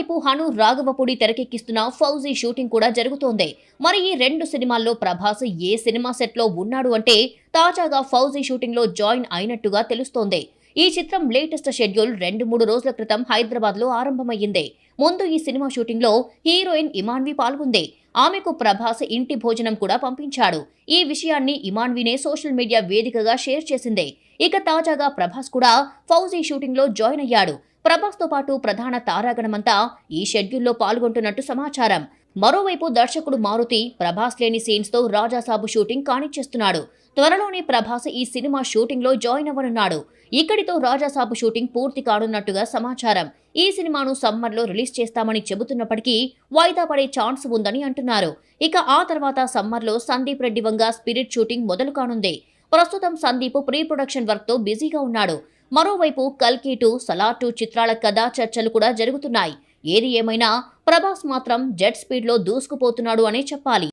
మరోవైపు హను రాఘవపూడి తెరకెక్కిస్తున్న ఫౌజీ షూటింగ్ కూడా జరుగుతోంది. మరి ఈ రెండు సినిమాల్లో ప్రభాస్ ఏ సినిమా సెట్ లో ఉన్నాడు అంటే తాజాగా ఫౌజీ షూటింగ్ లో జాయిన్ అయినట్టుగా తెలుస్తోంది. ఈ చిత్రం లేటెస్ట్ షెడ్యూల్ 2-3 రోజుల క్రితం హైదరాబాద్ లో ఆరంభమయ్యింది. ముందు ఈ సినిమా షూటింగ్ లో హీరోయిన్ ఇమాన్వి పాల్గొంది. ఆమెకు ప్రభాస్ ఇంటి భోజనం కూడా పంపించాడు. ఈ విషయాన్ని ఇమాన్వినే సోషల్ మీడియా వేదికగా షేర్ చేసింది. ఇక తాజాగా ప్రభాస్ కూడా ఫౌజీ షూటింగ్ లో జాయిన్ అయ్యాడు. ప్రభాస్ తో పాటు ప్రధాన తారాగణమంతా ఈ షెడ్యూల్లో పాల్గొంటున్నట్టు సమాచారం. మరోవైపు దర్శకుడు మారుతి ప్రభాస్ లేని సీన్స్ తో రాజాసాబు షూటింగ్ కానిచ్చేస్తున్నాడు. త్వరలోనే ప్రభాస్ ఈ సినిమా షూటింగ్ లో జాయిన్ అవ్వనున్నాడు. ఇక్కడితో రాజాసాబు షూటింగ్ పూర్తి కానున్నట్టుగా సమాచారం. ఈ సినిమాను సమ్మర్ లో రిలీజ్ చేస్తామని చెబుతున్నప్పటికీ వాయిదా పడే ఛాన్స్ ఉందని అంటున్నారు. ఇక ఆ తర్వాత సమ్మర్ లో సందీప్ రెడ్డి వంగ స్పిరిట్ షూటింగ్ మొదలు కానుంది. ప్రస్తుతం సందీప్ ప్రీ ప్రొడక్షన్ వర్క్ తో బిజీగా ఉన్నాడు. మరోవైపు కల్కి 2, సలార్ 2 చిత్రాల కథా చర్చలు కూడా జరుగుతున్నాయి. ఏది ఏమైనా ప్రభాస్ మాత్రం జెట్ స్పీడ్ లో దూసుకుపోతున్నాడు అనే చెప్పాలి.